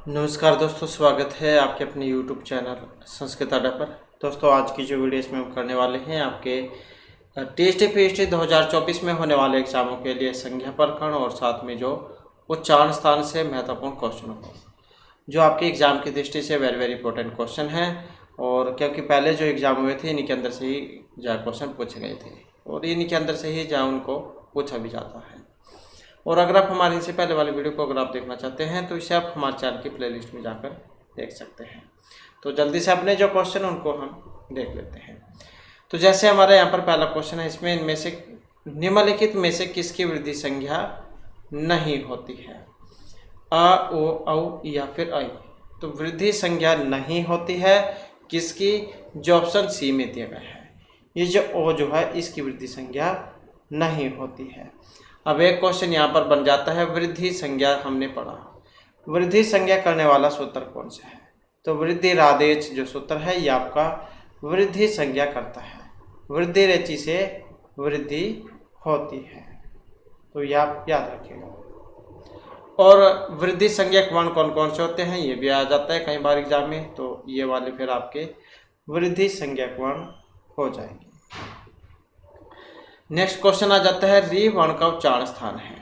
नमस्कार दोस्तों, स्वागत है आपके अपने YouTube चैनल संस्कृत अड्डा पर। दोस्तों, आज की जो वीडियो इसमें हम करने वाले हैं आपके टीएसटी पीएचडी 2024 में होने वाले एग्जामों के लिए संज्ञा प्रकरण और साथ में जो उच्चारण स्थान से महत्वपूर्ण क्वेश्चनों को जो आपके एग्जाम की दृष्टि से वेरी इंपॉर्टेंट क्वेश्चन हैं। और क्योंकि पहले जो एग्जाम हुए थे इन्हीं के अंदर से ही जहाँ क्वेश्चन पूछे गए थे और इन्हीं के अंदर से ही जहाँ उनको पूछा भी जाता है। और अगर आप हमारे इससे पहले वाली वीडियो को अगर आप देखना चाहते हैं तो इसे आप हमारे चैनल की प्लेलिस्ट में जाकर देख सकते हैं। तो जल्दी से अपने जो क्वेश्चन उनको हम देख लेते हैं। तो जैसे हमारे यहाँ पर पहला क्वेश्चन है, इसमें इनमें से निम्नलिखित में से किसकी वृद्धि संज्ञा नहीं होती है? अ, ओ, औ या फिर ऐ। तो वृद्धि संज्ञा नहीं होती है किसकी? जो ऑप्शन सी में दिया गया है, ये जो ओ जो है इसकी वृद्धि संज्ञा नहीं होती है। अब एक क्वेश्चन यहाँ पर बन जाता है, वृद्धि संज्ञा हमने पढ़ा, वृद्धि संज्ञा करने वाला सूत्र कौन सा है? तो वृद्धि रादेच जो सूत्र है ये आपका वृद्धि संज्ञा करता है। वृद्धि रेचि से वृद्धि होती है, तो ये आप याद रखिएगा। और वृद्धि संज्ञक वर्ण कौन कौन से होते हैं ये भी आ जाता है कई बार एग्जाम में, तो ये वाले फिर आपके वृद्धि संज्ञक वर्ण हो जाएंगे। नेक्स्ट क्वेश्चन आ जाता है, री वर्ण का उच्चारण स्थान है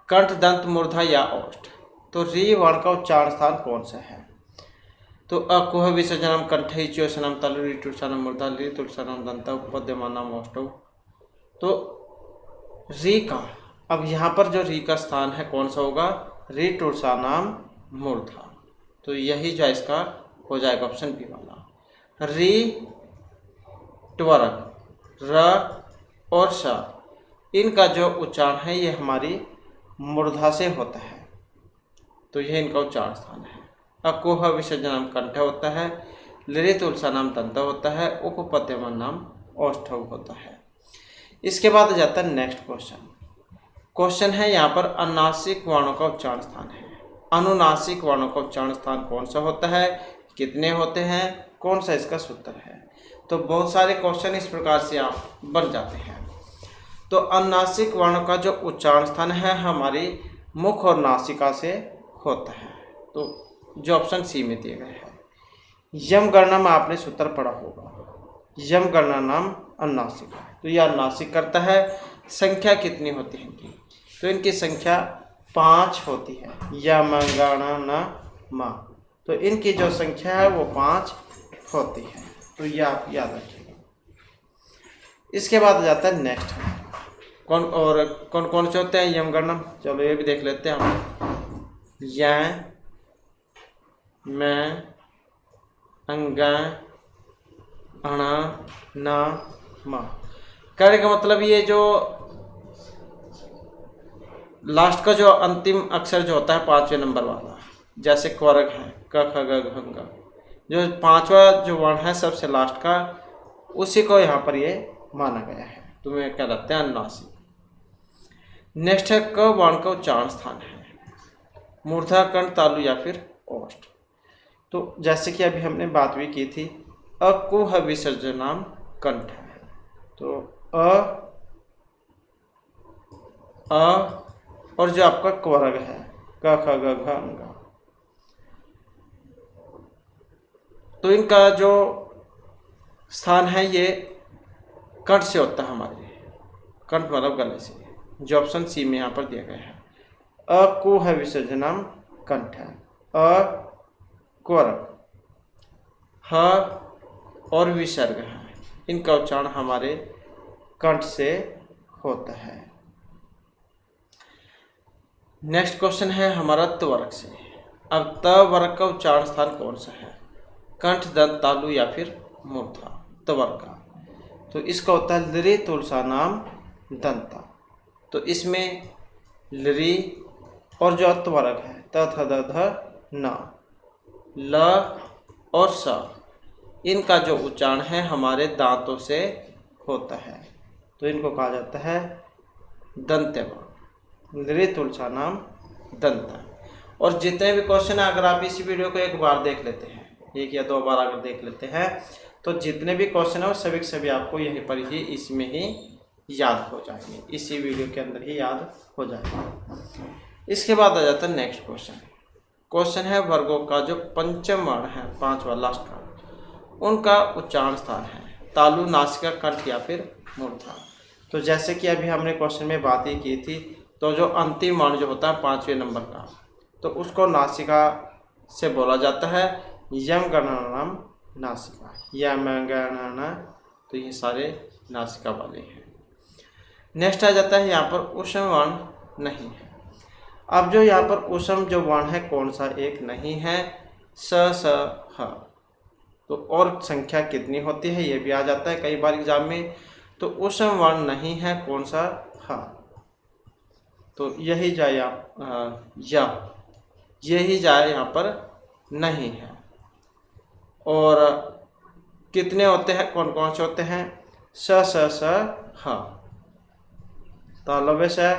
कंठ, दंत, मूर्धा या ओष्ठ। तो री वर्ण का उच्चारण स्थान कौन सा है? तो अकुह विसर्जनम कंठे च्योसनम तलु ऋतुसनम मूर्धा ऋतुसनम दंत उपद्यमानम ओष्ठौ। तो री का अब यहाँ पर जो री का स्थान है कौन सा होगा? ऋतुसनम मूर्धा। तो यही जो इसका हो जाएगा ऑप्शन बी वाला। री ट्वरक र और श, इनका जो उच्चारण है ये हमारी मूर्धा से होता है, तो यह इनका उच्चारण स्थान है। अकुह विसर्जनम कंठ होता है, लृत नाम दंत होता है, उपपद्यमान नाम औष्ठव होता है। इसके बाद आ जाता है नेक्स्ट क्वेश्चन। क्वेश्चन है यहाँ पर अनुनासिक वर्णों का उच्चारण स्थान है। अनुनासिक वर्णों का उच्चारण स्थान कौन सा होता है, कितने होते हैं, कौन सा इसका सूत्र है? तो बहुत सारे क्वेश्चन इस प्रकार से आप बन जाते हैं। तो अनुनासिक वर्ण का जो उच्चारण स्थान है हमारी मुख और नासिका से होता है, तो जो ऑप्शन सी में दिए गए हैं। यम गणना में आपने सूत्र पढ़ा होगा, यम गणना नाम अनुनासिका। तो यह अनुनासिक करता है। संख्या कितनी होती है इनकी? तो इनकी संख्या 5 होती है। यम गणना मा, तो इनकी जो संख्या है वो 5 होती है, तो यह आप याद रखिएगा। इसके बाद आ जाता है नेक्स्ट, कौन कौन से होते हैं यम गणना? चलो ये भी देख लेते हैं हम। य, मैं, अंग, अण, न, म। कहने का मतलब ये जो लास्ट का जो अंतिम अक्षर जो होता है 5वें नंबर वाला, जैसे क्वर्ग है क ख ग घ ङ, जो 5वां जो वर्ण है सबसे लास्ट का, उसी को यहाँ पर ये माना गया है, तो मैं कहलाते हैं अनुनासिक। नेक्स्ट है क वर्ण का उच्चारण स्थान है मूर्धा, कंठ, तालु या फिर ओष्ठ। तो जैसे कि अभी हमने बात भी की थी, अकुह विसर्जनाम कंठ है, तो अ और जो आपका क्वर्ग है क ख ग घ ङ, तो इनका जो स्थान है ये कंठ से होता है हमारे, कंठ मतलब गले से, जो ऑप्शन सी में यहाँ पर दिया गया है। अकुह विसर्जनम कंठ है, अ क्वर्ग, ह और विसर्ग है, इनका उच्चारण हमारे कंठ से होता है। नेक्स्ट क्वेश्चन है हमारा त वर्ग से। अब त वर्ग का उच्चारण स्थान कौन सा है? कंठ, दंत, तालु या फिर मूर्धा। त वर्ग का तो इसका होता है लृ तुलसा नाम दंता। तो इसमें लृ और जो अत वर्ग है त थ द ध न, ल और स, इनका जो उच्चारण है हमारे दांतों से होता है, तो इनको कहा जाता है दंत्य वर्ण, लृ तुलसा नाम दंता। और जितने भी क्वेश्चन है अगर आप इस वीडियो को एक बार देख लेते हैं, एक या 2 बार अगर देख लेते हैं, तो जितने भी क्वेश्चन है वो सभी के सभी आपको यहीं पर ही इसमें ही याद हो जाएंगे, इसी वीडियो के अंदर ही याद हो जाएंगे। इसके बाद आ जाता है नेक्स्ट क्वेश्चन। क्वेश्चन है वर्गों का जो पंचम वर्ण है, पांचवा लास्ट वर्ण, उनका उच्चारण स्थान है तालु, नासिका, कंठ या फिर मूर्धा। तो जैसे कि अभी हमने क्वेश्चन में बात ही की थी, तो जो अंतिम वर्ण जो होता है 5वें नंबर का, तो उसको नासिका से बोला जाता है। यम गणनाम नासिका, यम गणना, तो ये सारे नासिका वाले हैं। नेक्स्ट आ जाता है यहाँ पर ऊष्म वर्ण नहीं है। अब जो यहाँ पर ऊष्म जो वर्ण है कौन सा एक नहीं है, स स ह। तो और संख्या कितनी होती है ये भी आ जाता है कई बार एग्जाम में। तो ऊष्म वर्ण नहीं है कौन सा, ह। तो यही जाए या यही जाए यहाँ पर नहीं है। और कितने होते हैं, कौन कौन से होते हैं, स स स ह, तालव्य से,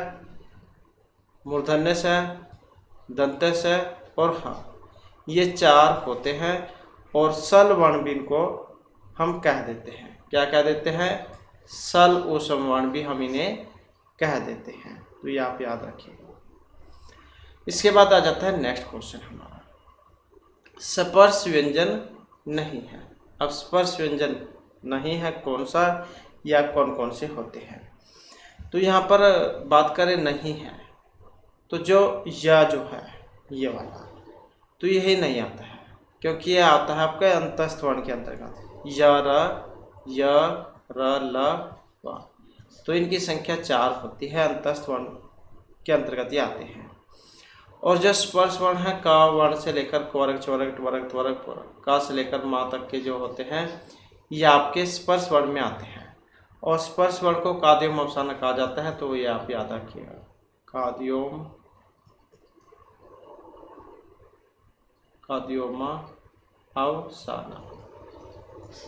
मूर्धन्य से, दंत्य से और ह, ये 4 होते हैं। और सल वर्ण भी इनको हम कह देते हैं, क्या कह देते हैं, सल ऊष्म वर्ण भी हम इन्हें कह देते हैं। तो ये आप याद रखिएगा। इसके बाद आ जाता है नेक्स्ट क्वेश्चन हमारा, स्पर्श व्यंजन नहीं है। अब स्पर्श व्यंजन नहीं है कौन सा या कौन कौन से होते हैं। तो यहाँ पर बात करें नहीं है, तो जो या जो है ये वाला, तो यही नहीं आता है, क्योंकि ये आता है आपके अंतस्थ वर्ण के अंतर्गत, य र ल व। तो इनकी संख्या 4 होती है, अंतस्थ वर्ण के अंतर्गत ये आते हैं। और जो स्पर्श वर्ण है, का वर्ण से लेकर क्वर्ग, चवर्ग, टवर्ग, त्वर्ग, पूर्व, का से लेकर मा तक के जो होते हैं ये आपके स्पर्श वर्ण में आते हैं। और स्पर्श वर्ण को काद्योम अवसाना कहा जाता है, तो ये आप याद रखिएगा, काद्योम, काद्योमा अवसाना।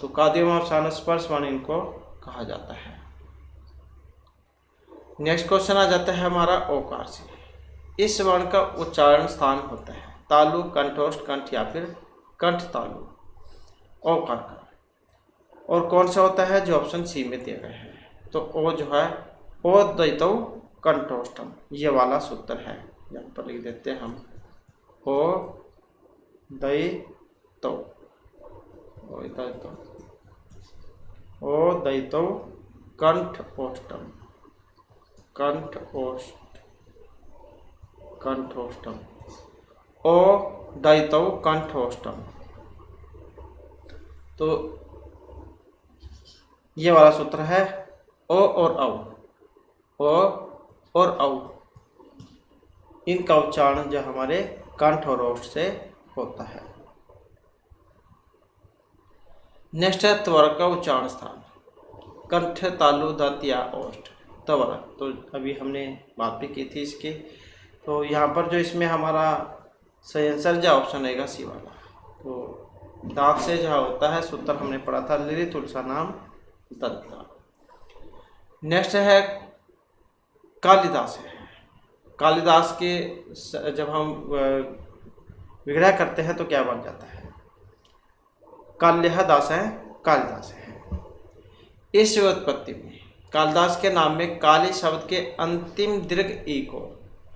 तो काद्योम अवसाना स्पर्श वर्ण इनको कहा जाता है। नेक्स्ट क्वेश्चन आ जाता है हमारा ओकार से। इस वर्ण का उच्चारण स्थान होता है तालु, कंठोष्ठ, कंठ या फिर कंठ तालु, ओकार का। और कौन सा होता है, जो ऑप्शन सी में दिए गए हैं। तो ओ जो है, ओ दैतो कंठोष्ठम, ये वाला सूत्र है, यहाँ पर लिख देते हैं हम, ओ दैतो, ओ दैतो कंठोष्ठम, कंठोष्ठम, ओ दैतो कंठोष्ठम। तो ये वाला सूत्र है ओ और औ, ओ और औ, इनका उच्चारण जो हमारे कंठ और ओष्ठ से होता है। नेक्स्ट है त्वरक का उच्चारण स्थान, कंठ, तालु, दंत या ओष्ठ, त्वरक। तो अभी हमने बात भी की थी इसकी। तो यहाँ पर जो इसमें हमारा सही आंसर जो ऑप्शन रहेगा सी वाला। तो दांत से जो होता है सूत्र हमने पढ़ा था, लिरि तुलसा नाम दंता। नेक्स्ट है कालिदास है। कालिदास के जब हम विग्रह करते हैं तो क्या बन जाता है, काल्यः दास है, कालिदास है। इस व्युत्पत्ति में कालिदास के नाम में काली शब्द के अंतिम दीर्घ ई को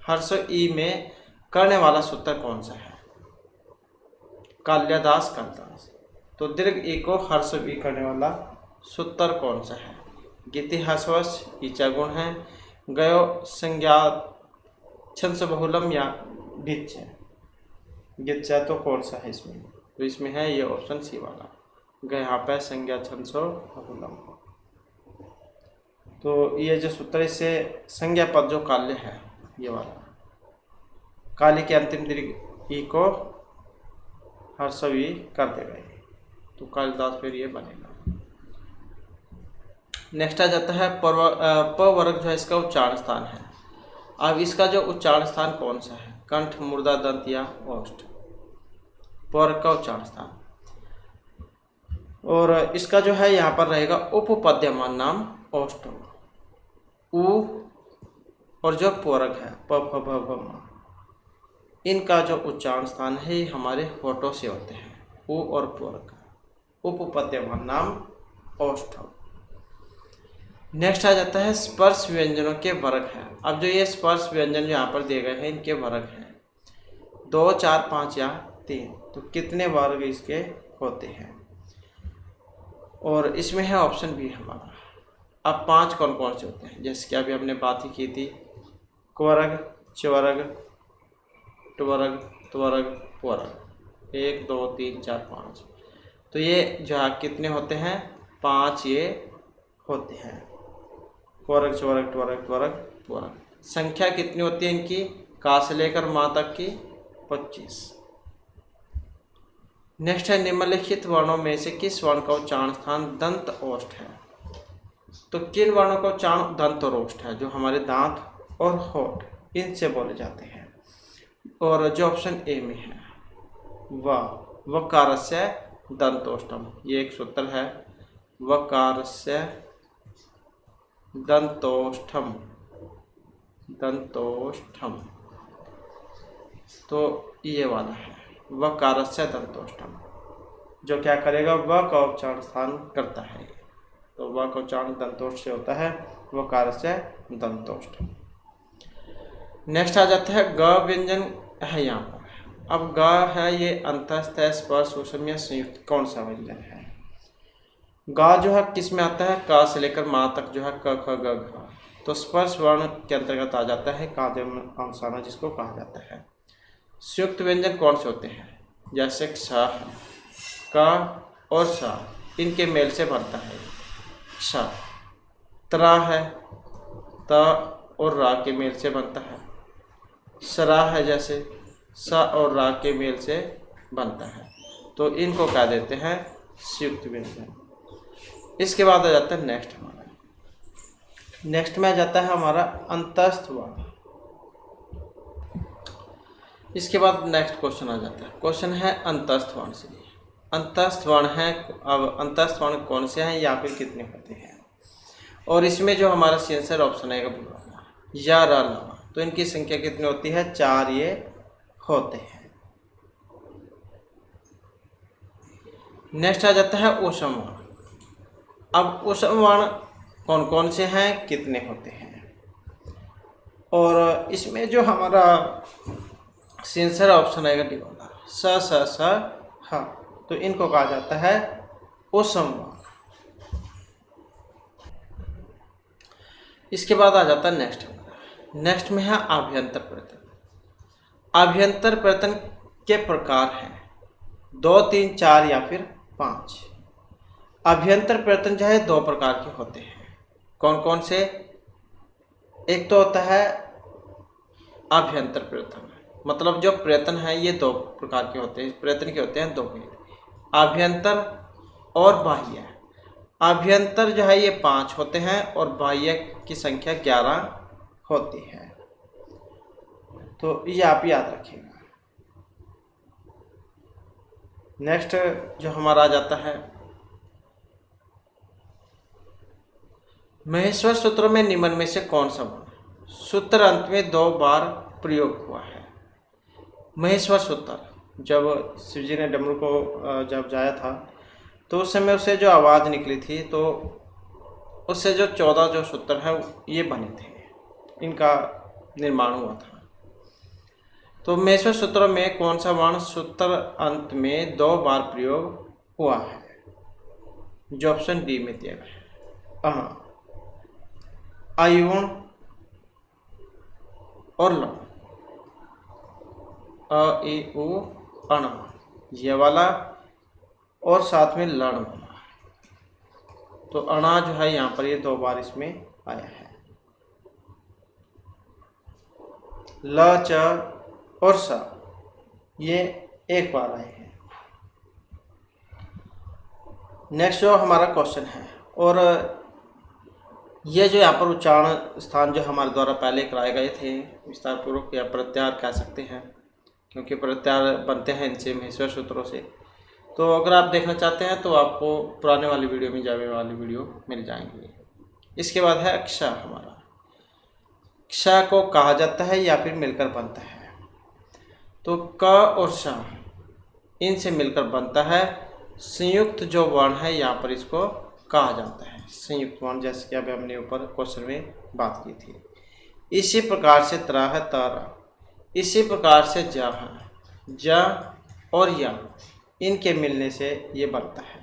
हर्ष ई में करने वाला सूत्र कौन सा है, कालिदास, कालिदास। तो दीर्घ ई को हर्ष ई करने वाला सूत्र कौन सा है, गीति हर्षवश, ईचा गुण है, गयो संज्ञा छंस बहुलम या गिच्छ, गिच्छ तो कौन सा है इसमें। तो इसमें है ये ऑप्शन सी वाला, गया पे संज्ञा छंसो बहुलम। तो ये जो सूत्र, इससे संज्ञा पद जो काल्य है ये वाला, काली के अंतिम दीर्घ ई को हर्षवी कर देगा, तो कालिदास फिर ये बनेगा। नेक्स्ट आ जाता है प वर्ग जो है इसका उच्चारण स्थान है। अब इसका जो उच्चारण स्थान कौन सा है, कंठ, मूर्धा, दंत या ओष्ठ, वर्ग का उच्चारण स्थान। और इसका जो है यहाँ पर रहेगा उपपद्यमान नाम ओष्ठ, उ और जो पूरक है प फ भ भ म, इनका जो उच्चारण स्थान है हमारे होठों से होते हैं, उ और पूरक, उपपद्यमान नाम ओष्ठ। नेक्स्ट आ जाता है स्पर्श व्यंजनों के वर्ग हैं। अब जो ये स्पर्श व्यंजन जो यहाँ पर दिए गए हैं इनके वर्ग हैं, 2, 4, 5 या 3, तो कितने वर्ग इसके होते हैं। और इसमें है ऑप्शन बी हमारा। अब 5 कौन कौन से होते हैं, जैसे कि अभी हमने बात ही की थी, क्वर्ग, चवर्ग, टवर्ग, त्वर्ग, पुवर्ग, 1, 2, 3, 4, 5। तो ये जो है कितने होते हैं, 5 ये होते हैं, क्वर्ग, चवर्ग, टवर्ग, त्वर्ग, पुवर्ग। संख्या कितनी होती है इनकी, का से लेकर माँ तक की 25। नेक्स्ट है, निम्नलिखित वर्णों में से किस वर्ण का उच्चारण स्थान दंत ओष्ठ है। तो किन वर्णों का उच्चारण दंत और ओष्ठ है, जो हमारे दांत और होठ इनसे बोले जाते हैं। और जो ऑप्शन ए में है वकारस्य दंतोष्ठम, ये एक सूत्र है, वकारस्य दंतोष्ठम, दंतोष्ठम। तो ये वाला है वकारस्य दंतोष्ठम, जो क्या करेगा, व का उच्चारण स्थान करता है। तो व का उच्चारण दंतोष्ठ से होता है, वकारस्य दंतोष्ठ। नेक्स्ट आ जाता है ग व्यंजन है यहाँ पर। अब ग है, ये अंतस्थ, स्पर्श, सुषम या संयुक्त कौन सा व्यंजन है। गा जो है किस में आता है, का से लेकर माँ तक जो है क ख ग घ। तो स्पर्श वर्ण के अंतर्गत आ जाता है काव्यम अवसाना, जिसको कहा जाता है। संयुक्त व्यंजन कौन से होते हैं, जैसे क्ष है, क और स इनके मेल से बनता है क्ष। त्रा है, त और रा के मेल से बनता है। सरा है, जैसे स और रा के मेल से बनता है। तो इनको क्या देते हैं, संयुक्त व्यंजन। इसके बाद आ जाता है नेक्स्ट हमारा, नेक्स्ट में आ जाता है हमारा अंतस्थ वर्ण। इसके बाद नेक्स्ट क्वेश्चन आ जाता है, क्वेश्चन है अंतस्थ वर्ण से। अंतस्थ वर्ण है, अब अंतस्थ वर्ण कौन से हैं या फिर कितने होते हैं। और इसमें जो हमारा आंसर ऑप्शन आएगा या रा लवा, तो इनकी संख्या कितनी होती है, 4 ये होते हैं। नेक्स्ट आ जाता है ऊष्म वर्ण। अब ऊष्म वर्ण कौन कौन से हैं, कितने होते हैं। और इसमें जो हमारा आंसर ऑप्शन आएगा डी वाला, स स स ह, तो इनको कहा जाता है ऊष्म वर्ण। इसके बाद आ जाता है नेक्स्ट में है आभ्यंतर प्रयत्न। आभ्यंतर प्रयत्न के प्रकार हैं 2, 3, 4 या फिर 5। आभ्यंतर प्रयत्न जो है 2 प्रकार के होते हैं, कौन कौन से। एक तो होता है आभ्यंतर प्रयत्न, मतलब जो प्रयत्न है ये 2 प्रकार के होते हैं, प्रयत्न के होते हैं 2 भेद, आभ्यंतर और बाह्य। आभ्यंतर जो है ये 5 होते हैं और बाह्य की संख्या 11 होती है। तो ये आप याद रखिएगा। नेक्स्ट जो हमारा आ जाता है, महेश्वर सूत्रों में निम्न में से कौन सा वर्ण सूत्र अंत में 2 बार प्रयोग हुआ है। महेश्वर सूत्र, जब शिवजी ने डमरू को जब जाया था तो उस समय उसे जो आवाज़ निकली थी, तो उससे जो 14 जो सूत्र हैं ये बने थे, इनका निर्माण हुआ था। तो महेश्वर सूत्रों में कौन सा वर्ण सूत्र अंत में 2 बार प्रयोग हुआ है, जो ऑप्शन डी में दिया गया है, आयुण और लण, अ इ उ अण, ये वाला, और साथ में लण वाला। तो अणा जो है यहाँ पर ये 2 बार इसमें आया है। ल, च और स ये 1 बार आए हैं। नेक्स्ट जो हमारा क्वेश्चन है, और ये जो यहाँ पर उच्चारण स्थान जो हमारे द्वारा पहले कराए गए थे विस्तार पूर्वक, या प्रत्याहार कह सकते हैं, क्योंकि प्रत्याहार बनते हैं इनसे महेश्वर सूत्रों से। तो अगर आप देखना चाहते हैं तो आपको पुराने वाली वीडियो में जावे वाली वीडियो मिल जाएंगी। इसके बाद है क्ष हमारा। क्ष को कहा जाता है या फिर मिलकर बनता है। तो क और श इनसे मिलकर बनता है संयुक्त जो वर्ण है, यहाँ पर इसको कहा जाता है संयुक्त वर्ण, जैसे कि अभी हमने ऊपर क्वेश्चन में बात की थी। इसी प्रकार से त्र है तर, इसी प्रकार से ज है, ज और या इनके मिलने से ये बनता है।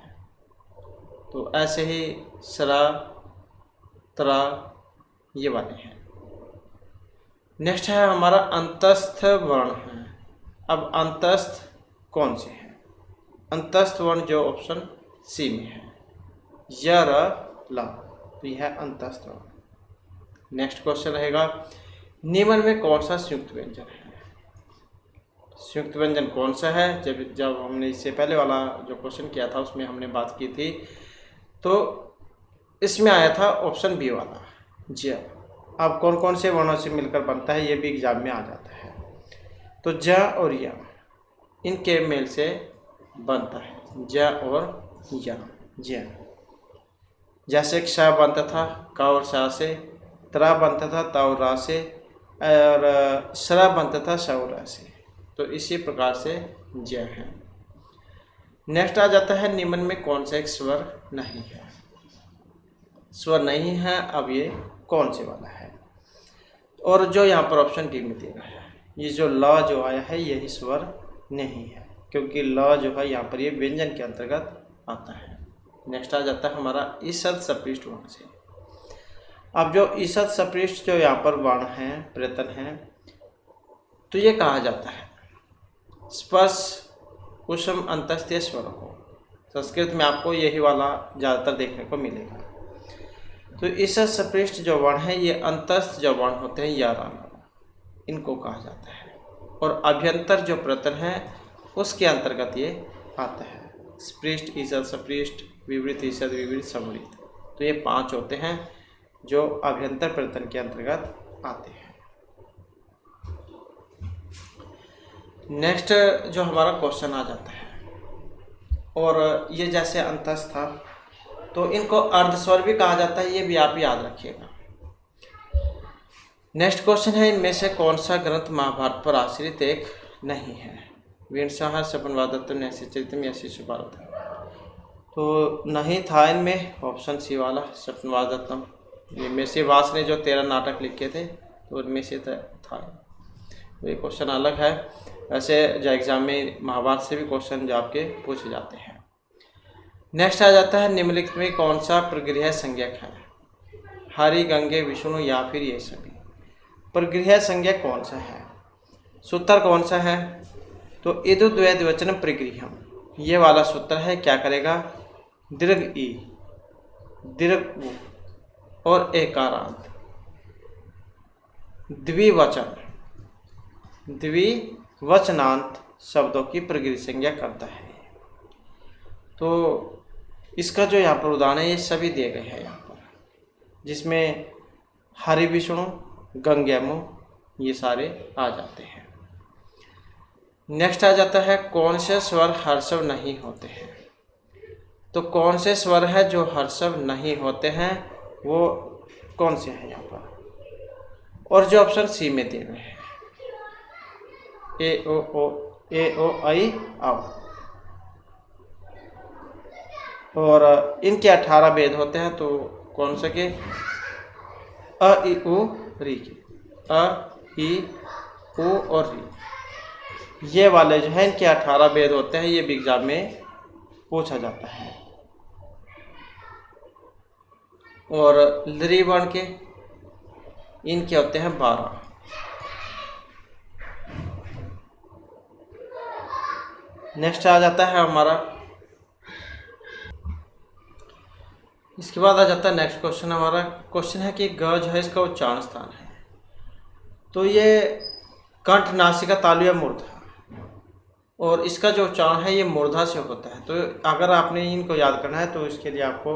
तो ऐसे ही सरा, तरा ये वाले हैं। नेक्स्ट है हमारा अंतस्थ वर्ण है। अब अंतस्थ कौन से हैं? अंतस्थ वर्ण जो ऑप्शन सी में है, य, र, ला, तो यह है अंतस्थ वर्ण। नेक्स्ट क्वेश्चन रहेगा, निम्न में कौन सा संयुक्त व्यंजन है? संयुक्त व्यंजन कौन सा है? जब हमने इससे पहले वाला जो क्वेश्चन किया था उसमें हमने बात की थी, तो इसमें आया था ऑप्शन बी वाला ज। अब कौन कौन से वर्णों से मिलकर बनता है ये भी एग्जाम में आ जाता है। तो ज और या इनके मेल से बनता है ज और या, ज। जैसे क्ष बनता था क और सा से, त्रा बनता था त और रा से, और सरा बनता था स और रा से। तो इसी प्रकार से ज है। नेक्स्ट आ जाता है, निम्न में कौन सा एक स्वर नहीं है? स्वर नहीं है, अब ये कौन से वाला है? और जो यहाँ पर ऑप्शन डी में दे रहा है, ये जो ल जो आया है यही स्वर नहीं है, क्योंकि ल जो है यहाँ पर ये व्यंजन के अंतर्गत आता है। नेक्स्ट आ जाता है हमारा ईसद सपृष्ठ वर्ण से। अब जो ईसद सपृष्ठ जो यहाँ पर वर्ण है, प्रयत्न है, तो ये कहा जाता है स्पर्श कुसुम अंतस्थ स्वर हो। संस्कृत में आपको यही वाला ज़्यादातर देखने को मिलेगा। तो ईसद सपृष्ठ जो वर्ण है ये अंतस्थ जो वर्ण होते हैं या रा, इनको कहा जाता है। और अभ्यंतर जो प्रयत्न है उसके अंतर्गत ये आता है। स्पृष्ट, ईसद, सपृष्ठ, विवृत, ईसद, विवृत, समृत, तो ये 5 होते हैं जो अभ्यंतर प्रयत्न के अंतर्गत आते हैं। नेक्स्ट जो हमारा क्वेश्चन आ जाता है, और ये जैसे अंतस्थ था तो इनको अर्धस्वर भी कहा जाता है, ये भी आप याद रखिएगा। नेक्स्ट क्वेश्चन है, इनमें से कौन सा ग्रंथ महाभारत पर आश्रित एक नहीं है? वीरसंहार, सपनवादत्त, न्यासी चरितम या शिशु भारत। तो नहीं था इनमें ऑप्शन सी वाला सपनवादत्तम। इनमें से वास ने जो 13 नाटक लिखे थे तो उनमें से था। तो ये क्वेश्चन अलग है। वैसे जो एग्जाम में महाभारत से भी क्वेश्चन जो आपके पूछे जाते हैं। नेक्स्ट आ जाता है, निम्नलिखित में कौन सा प्रगृह्य संज्ञक है? हरि, गंगे, विष्णु या फिर ये सभी। प्रगृह्य संज्ञक कौन सा है? सूत्र कौन सा है? तो इदु द्वैद्वचन प्रगृह्यम, ये वाला सूत्र है। क्या करेगा? दीर्घ ई, दीर्घ उ और एकारांत द्विवचन, द्विवचनांत शब्दों की प्रगृह्य संज्ञा करता है। तो इसका जो यहाँ पर उदाहरण है ये सभी दिए गए हैं यहाँ पर, जिसमें हरि, विष्णु, गंगेमु ये सारे आ जाते हैं। नेक्स्ट आ जाता है, कौन से स्वर हर्षव नहीं होते हैं? तो कौन से स्वर है जो हर्षव नहीं होते हैं, वो कौन से हैं यहाँ पर? और जो ऑप्शन सी में दिए गए हैं, ए ओ आई आओ, और इनके 18 भेद होते हैं। तो कौन से के? अ, इ, उ, री के, अ, इ, उ और री, ये वाले जो हैं इनके 18 भेद होते हैं। ये भी एग्जाम में पूछा जाता है। और लृ वर्ण के इनके होते हैं 12। नेक्स्ट आ जाता है हमारा, इसके बाद आ जाता है नेक्स्ट क्वेश्चन। हमारा क्वेश्चन है कि ग जो है इसका उच्चारण स्थान है। तो ये कंठ, नासिका, तालु या मूर्धा, और इसका जो उच्चारण है ये मूर्धा से होता है। तो अगर आपने इनको याद करना है तो इसके लिए आपको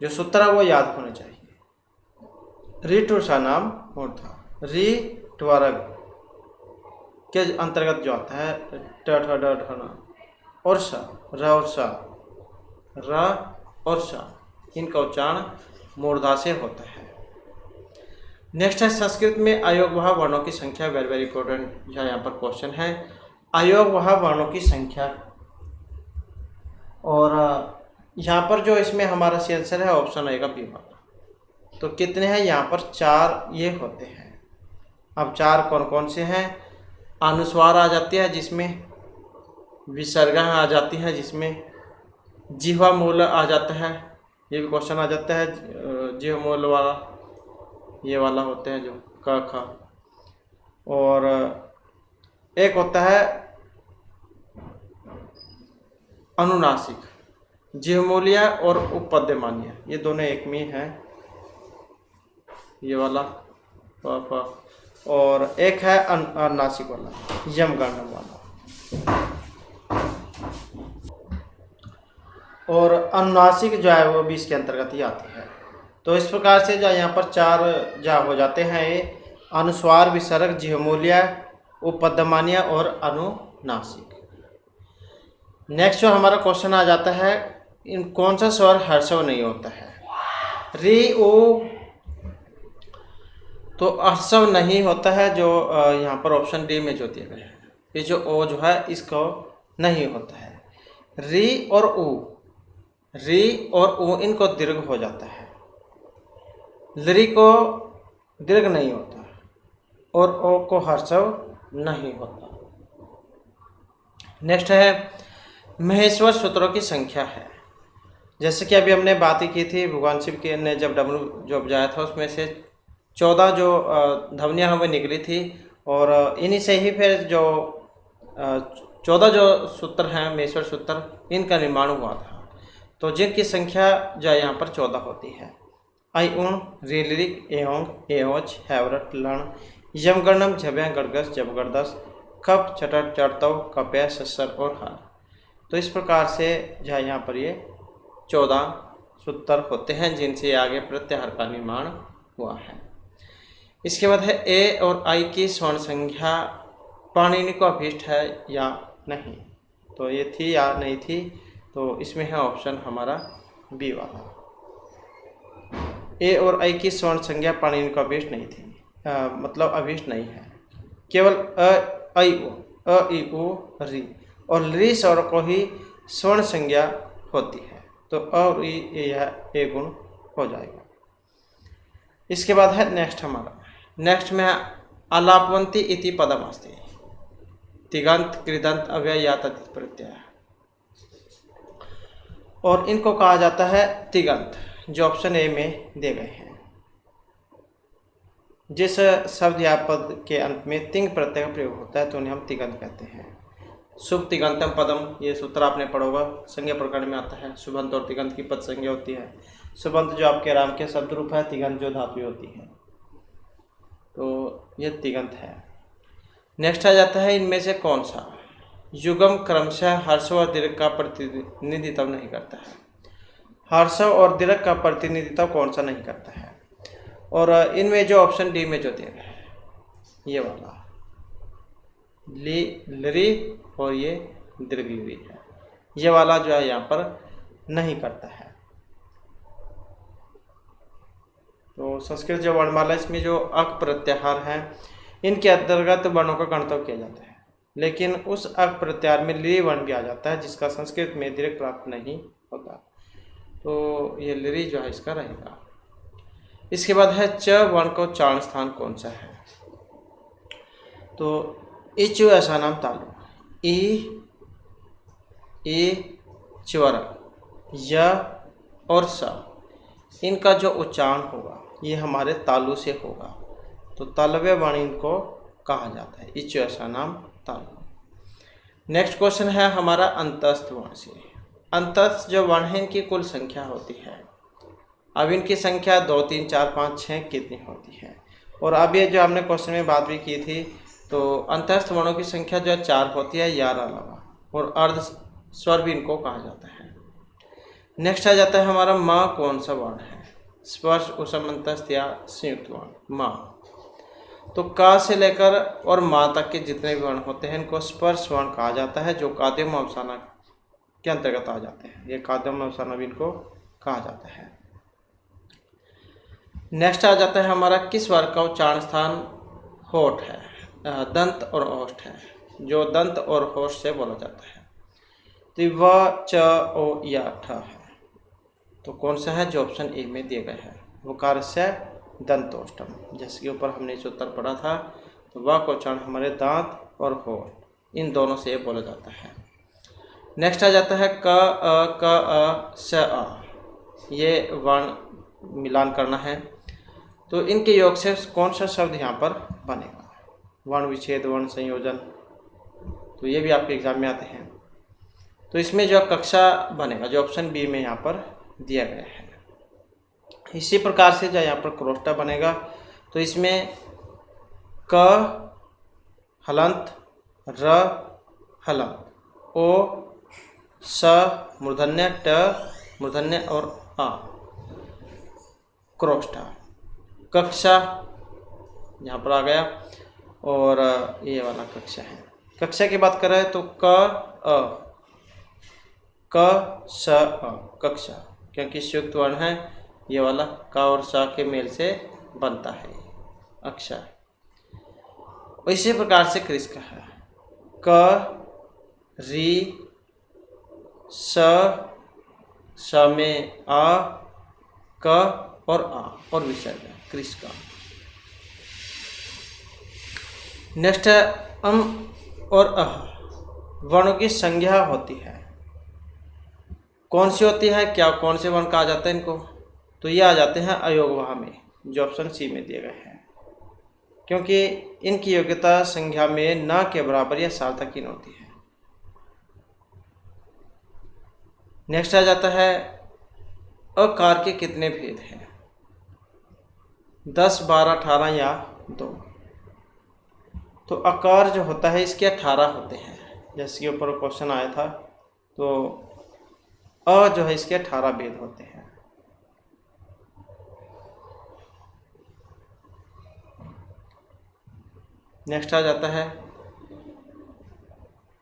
जो सूत्र है वो याद होना चाहिए। री टू सा नाम मूर्धा, री ट्वरग के अंतर्गत जो आता है ट ठ ड ढ न और सा, र और सा, र और सा, इनका उच्चारण मूर्धा से होता है। नेक्स्ट है, संस्कृत में अयोगवह वर्णों की संख्या। वेरी वेरी इंपॉर्टेंट यहाँ पर क्वेश्चन है, अयोगवह वर्णों की संख्या। और यहाँ पर जो इसमें हमारा सी आंसर है ऑप्शन आएगा बी वाला। तो कितने हैं यहाँ पर? 4 ये होते हैं। अब 4 कौन कौन से हैं? अनुस्वार आ जाती है जिसमें विसर्गा आ जाती हैं, जिसमें जिह्वा मूल आ जाता है। ये भी क्वेश्चन आ जाता है, जिह्वा मूल वाला ये वाला होते हैं जो क ख। और एक होता है अनुनासिक, जिह्वमूलीय और उपपद्यमानीय, ये दोनों एक में हैं, ये वाला प फ। और एक है अनुनासिक वाला, यमगंडम वाला। और अनुनासिक जो है वो भी इसके अंतर्गत ही आती है। तो इस प्रकार से जो यहाँ पर 4 जो हो जाते हैं ये अनुस्वार, विसर्ग, जिह्वमूलीय, उपपद्यमानीय और अनुनासिक। नेक्स्ट जो हमारा क्वेश्चन आ जाता है, इन कौन सा स्वर हर्षव नहीं होता है? री ओ तो हर्षव नहीं होता है, जो यहाँ पर ऑप्शन डी में जो दिए गए हैं। ये जो ओ जो है इसको नहीं होता है। री और ऊ इनको दीर्घ हो जाता है। लरी को दीर्घ नहीं होता और ओ को हर्षव नहीं होता। नेक्स्ट है महेश्वर सूत्रों की संख्या है। जैसे कि अभी हमने बात ही की थी, भगवान शिव के ने जब डमरू जो बजाया था उसमें से 14 जो ध्वनियाँ हमें निकली थी, और इन्हीं से ही फिर जो 14 जो सूत्र हैं महेश्वर सूत्र, इनका निर्माण हुआ था। तो जिनकी संख्या जो यहाँ पर 14 होती है। आई उण, रीलिरिक, एहोंग, एहोच, हैवरट, लण, यमगणम, झब्या, गड़गस, जबगड़दस, खप, चटट, चढ़तव, कप्या, सस्सर और हार। तो इस प्रकार से जो यहाँ पर ये 14 सूत्र होते हैं, जिनसे आगे प्रत्याहार का निर्माण हुआ है। इसके बाद है ए और आई की स्वर्ण संख्या पाणिनि को अभीष्ट है या नहीं? तो ये थी या नहीं थी? तो इसमें है ऑप्शन हमारा बी वाला। ए और आई की स्वर्ण संज्ञा पाणिनि को अभीष्ट नहीं थी, मतलब अभीष्ट नहीं है। केवल अ, आई, ओ, अ, ई, उ, री और री स्वर को ही स्वर्ण संज्ञा होती है। तो अ और ई यह ए गुण हो जाएगा। इसके बाद है नेक्स्ट में है आलापवंती इति पदम अस्ति, तिगंत, कृदंत, अव्यय या तद्धित प्रत्यय। और इनको कहा जाता है तिगंत, जो ऑप्शन ए में दिए गए हैं। जिस शब्द या पद के अंत में तिंग प्रत्यय का प्रयोग होता है तो उन्हें हम तिगंत कहते हैं। शुभ तिगंतम पदम, ये सूत्र आपने पढ़ा होगा, संज्ञा प्रकरण में आता है। शुभंत और तिगंत की पद संज्ञा होती है। शुभंत जो आपके राम के शब्द रूप है, तिगंत जो धातु होती है, तो ये तिगंत है। नेक्स्ट आ जाता है इनमें से कौन सा युगम क्रमशः हर्षव और दीर्घ का प्रतिनिधित्व नहीं करता है? हर्षव और दीर्घ का प्रतिनिधित्व कौन सा नहीं करता है? और इनमें जो ऑप्शन डी में जो दिया गया है, ये वाला लरी और ये दीर्घ लरी है, ये वाला जो है यहाँ पर नहीं करता है। तो संस्कृत जो वर्णमाला, इसमें जो अक प्रत्याहार हैं, इनके अंतर्गत वर्णों का गणतव्य किया जाता है, लेकिन उस अक प्रत्याहार में लरी वर्ण भी आ जाता है, जिसका संस्कृत में दीर्घ प्राप्त नहीं होता। तो ये लरी जो है इसका रहेगा। इसके बाद है च वर्ण का उच्चारण स्थान कौन सा है? तो इचु ऐसा नाम तालु, ई च्वर, य और स, इनका जो उच्चारण होगा ये हमारे तालु से होगा। तो तालव्य वर्ण इनको कहा जाता है, इचु ऐसा नाम तालु। नेक्स्ट क्वेश्चन है हमारा अंतस्थ वर्ण से। अंतस्थ जो वर्ण है इनकी कुल संख्या होती है। अब इनकी संख्या 2, 3, 4, 5, 6 कितनी होती है? और अब ये जो हमने क्वेश्चन में बात भी की थी, तो अंतस्थ वर्णों की संख्या जो है 4 होती है, यार अलावा, और अर्ध स्वर भी इनको कहा जाता है। नेक्स्ट आ जाता है हमारा माँ कौन सा वर्ण है? स्पर्श, उसम, अंतस्थ या संयुक्त वर्ण? माँ। तो का से लेकर और माँ तक के जितने भी वर्ण होते हैं इनको स्पर्श वर्ण कहा जाता है, जो काद्यम अवसाना के अंतर्गत आ जाते हैं। ये काद्यम अवसाना भी इनको कहा जाता है। नेक्स्ट आ जाता है हमारा किस वर्ग का उच्चारण स्थान होठ है, दंत और ओष्ठ है, जो दंत और होठ से बोला जाता है। तो व, च, ओ या ठ है। तो कौन सा है? जो ऑप्शन ए में दिए गए हैं, वकार से दंतोष्टम। जैसे कि ऊपर हमने इस उत्तर पढ़ा था, तो व का उच्चारण हमारे दांत और होठ इन दोनों से बोला जाता है। नेक्स्ट आ जाता है क अ क अ स अ, ये वर्ण मिलान करना है। तो इनके योग से कौन सा शब्द यहाँ पर बनेगा? वर्ण विच्छेद, वर्ण संयोजन, तो ये भी आपके एग्जाम में आते हैं। तो इसमें जो कक्षा बनेगा, जो ऑप्शन बी में यहाँ पर दिया गया है। इसी प्रकार से जो यहाँ पर क्रोष्टा बनेगा, तो इसमें क हलंत, र हलंत, ओ स मूर्धन्य, ट मूर्धन्य और आ क्रोष्टा। कक्षा यहाँ पर आ गया और ये वाला कक्षा है। कक्षा की बात कर रहे हैं तो क स अ कक्षा, क्योंकि संयुक्त वर्ण है, ये वाला क और स के मेल से बनता है अक्षर। इसी प्रकार से क्रिस का है क री स में आ, क और आ और विसर्ग क्रिस का। नेक्स्ट है अम और अह, वर्णों की संज्ञा होती है। कौन सी होती है, क्या कौन से वर्ण कहा जाता है इनको? तो ये आ जाते हैं अयोगवाह में, जो ऑप्शन सी में दिए गए हैं, क्योंकि इनकी योग्यता संज्ञा में न के बराबर या सार्थकहीन होती है। नेक्स्ट आ जाता है अकार के कितने भेद हैं? 10, 12, 18 या 2। तो अकार जो होता है इसके 18 होते हैं, जैसे कि ऊपर क्वेश्चन आया था। तो अ जो है इसके 18 भेद होते हैं। नेक्स्ट आ जाता है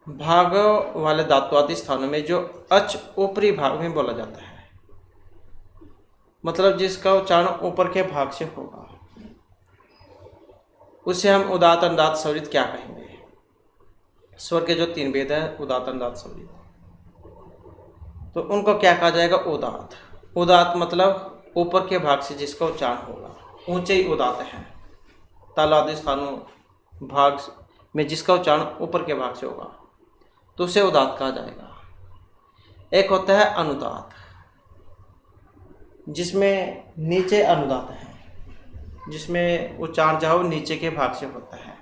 भाग वाले धातुवादी स्थानों में जो अच ऊपरी भाग में बोला जाता है, मतलब जिसका उच्चारण ऊपर के भाग से होगा, उसे हम उदात्त, अनुदात्त, स्वरित क्या कहेंगे? स्वर के जो 3 भेद हैं, उदात्त, अनुदात्त, स्वरित, तो उनको क्या कहा जाएगा? उदात्त। उदात्त मतलब ऊपर के भाग से जिसका उच्चारण होगा, ऊंचे ही उदात्त है। ताल आदि स्थानों भाग में जिसका उच्चारण ऊपर के भाग से होगा तो उसे उदात्त कहा जाएगा। एक होता है अनुदात्त, जिसमें नीचे अनुदात्त है, जिसमें उच्चारण जो नीचे के भाग से होता है,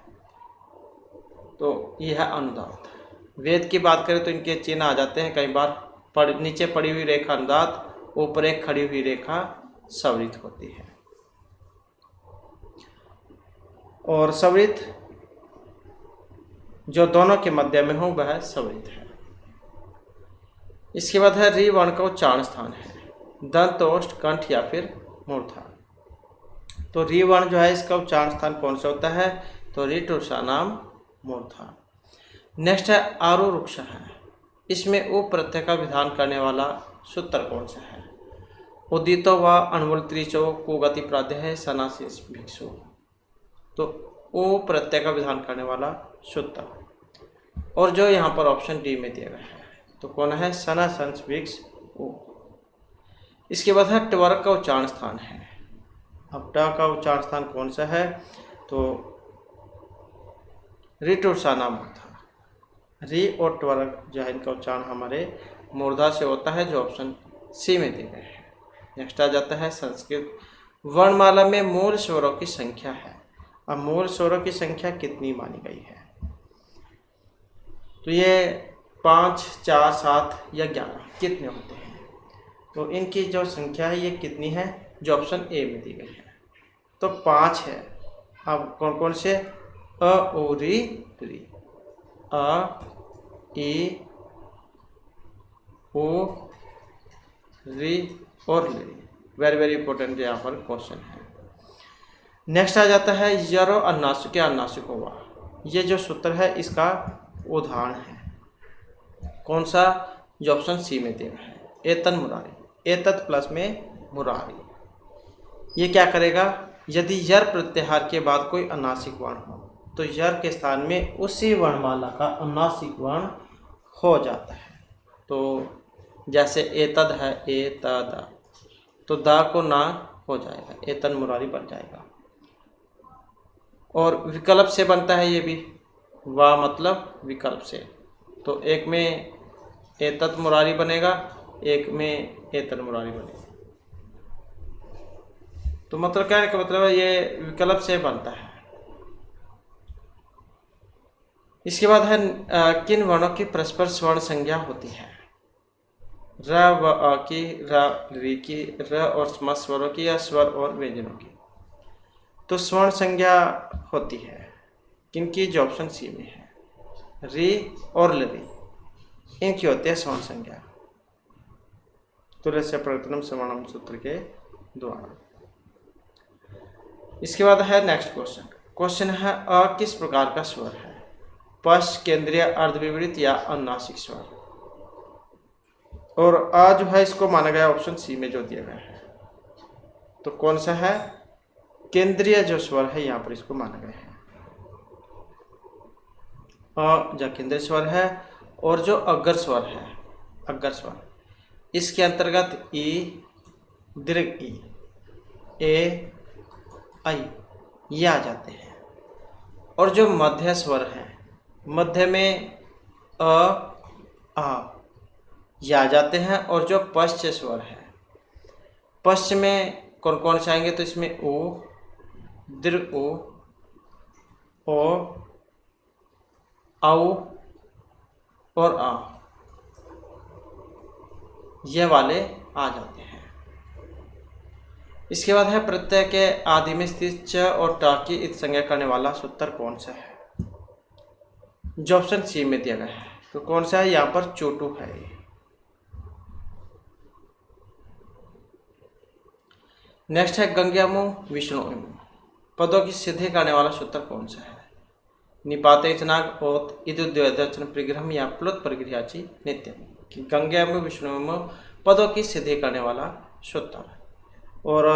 तो यह है अनुदात्त। वेद की बात करें तो इनके चिन्ह आ जाते हैं कई बार। नीचे पड़ी हुई रेखा अनुदात्त, ऊपर एक खड़ी हुई रेखा स्वरित होती है। और स्वरित जो दोनों के मध्य में हो वह स्वरित है। इसके बाद है री वर्ण का उच्चारण स्थान है, दंत, ओष्ठ, कंठ या फिर मूर्धा। तो री वर्ण जो है इसका उच्चारण स्थान कौन सा होता है? तो री टूर्सा नाम मूर्धा। नेक्स्ट है आरुरुक्षा है, इसमें उ प्रत्यय का विधान करने वाला सूत्र कौन सा है? उदितो व अणुवल त्रिचो को गति प्राध्य है सनासिस भिक्षु। तो ओ प्रत्यय का विधान करने वाला सूत्र, और जो यहाँ पर ऑप्शन डी में दिया गया है तो कौन है? सना संस भिक्ष ओ। इसके बाद है ट्वर्क का उच्चारण स्थान है। अब ट का उच्चारण स्थान कौन सा है? तो रिटुर्सा नाम था। री और ट्वर्क जो है इनका उच्चारण हमारे मूर्धा से होता है, जो ऑप्शन सी में दिए गए हैं। नेक्स्ट आ जाता है संस्कृत वर्णमाला में मूल स्वरों की संख्या है। अब मूल स्वरों की संख्या कितनी मानी गई है? तो ये 5, 4, 7 या 11 कितने होते हैं? तो इनकी जो संख्या है ये कितनी है? जो ऑप्शन ए में दी गई है तो 5 है। अब कौन कौन से? अ, ओ, री, री, अ, ई, ओ, री और ली। वेरी वेरी इंपॉर्टेंट यहाँ पर क्वेश्चन है। नेक्स्ट आ जाता है यरो अन्नासिक या अन्नासिक होगा। ये जो सूत्र है इसका उदाहरण है कौन सा? जो ऑप्शन सी में दिया है, एतन मुरारी, एतत प्लस में मुरारी। ये क्या करेगा? यदि यर प्रत्याहार के बाद कोई अनुनासिक वर्ण हो तो यर के स्थान में उसी वर्णमाला का अनुनासिक वर्ण हो जाता है। तो जैसे एतद है, एतद, तो दा को ना हो जाएगा, एतन मुरारी बन जाएगा। और विकल्प से बनता है ये भी, वा मतलब विकल्प से। तो एक में एतत् मुरारी बनेगा, एक में एतत् मुरारी बनेगा। तो मतलब क्या है कि मतलब ये विकल्प से बनता है। इसके बाद है किन वर्णों की परस्पर स्वर्ण संज्ञा होती है? र व अ की, र री की, र और स्म स्वरों की या स्वर और व्यंजनों की? तो स्वर्ण संज्ञा होती है किनकी? जो ऑप्शन सी में है, री और लरी, इनकी होती है स्वर्ण संज्ञा, तुल्यस्य प्रवर्तनम सवर्णम सूत्र के द्वारा। इसके बाद है नेक्स्ट क्वेश्चन है अ किस प्रकार का स्वर है? पश्च, केंद्रीय, अर्धविपरीत या अनुनासिक स्वर? और अ जो है इसको माना गया ऑप्शन सी में जो दिया गया है, तो कौन सा है? केंद्रीय जो स्वर है यहाँ पर इसको माना गया है। अ जो केंद्रीय स्वर है और जो अग्र स्वर है, अग्र स्वर, इसके अंतर्गत ई, दीर्घ ई, ए, आई ये आ जाते हैं। और जो मध्य स्वर है, मध्य में अ, आ ये आ जाते हैं। और जो पश्च स्वर है, पश्च में कौन कौन से आएंगे? तो इसमें ओ, दीर्घ ओ, औ और आ, ये वाले आ जाते हैं। इसके बाद है प्रत्यय के आदि में स्थित च और ट की इत संज्ञा करने वाला सूत्र कौन सा है? जो ऑप्शन सी में दिया गया है, तो कौन सा है? यहाँ पर चोटू है। नेक्स्ट है गंग्यामु विष्णु पदों की सिद्धि करने वाला सूत्र कौन सा है? निपाते चनाग ओत इदुद्वचन परिग्रह या प्लुत परिग्रहाची नित्यम, कि गंग्यामु विष्णु पदों की सिद्धि करने वाला सूत्र। और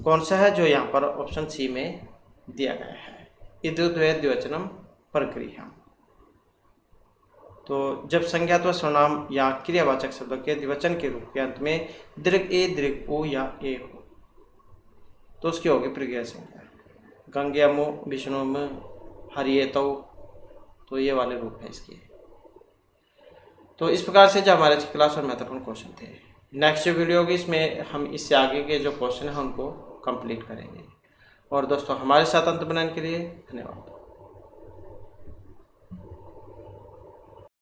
कौन सा है? जो यहाँ पर ऑप्शन सी में दिया गया है, इदुद्वचनम प्रक्रिया। तो जब संज्ञात्मक सर्वनाम या क्रियावाचक शब्दों के द्विवचन के रूप के अंत में दीर्घ ए, दीर्घ ओ या ए हो तो उसकी होगी प्रक्रिया संज्ञा। गंग्यामु विष्णुम हरियेतौ, तो ये वाले रूप है इसके। तो इस प्रकार से जो हमारे क्लास और महत्वपूर्ण क्वेश्चन थे। नेक्स्ट जो वीडियो होगी इसमें हम इससे आगे के जो क्वेश्चन हैं उनको कंप्लीट करेंगे। और दोस्तों हमारे साथ अंत बनाने के लिए धन्यवाद।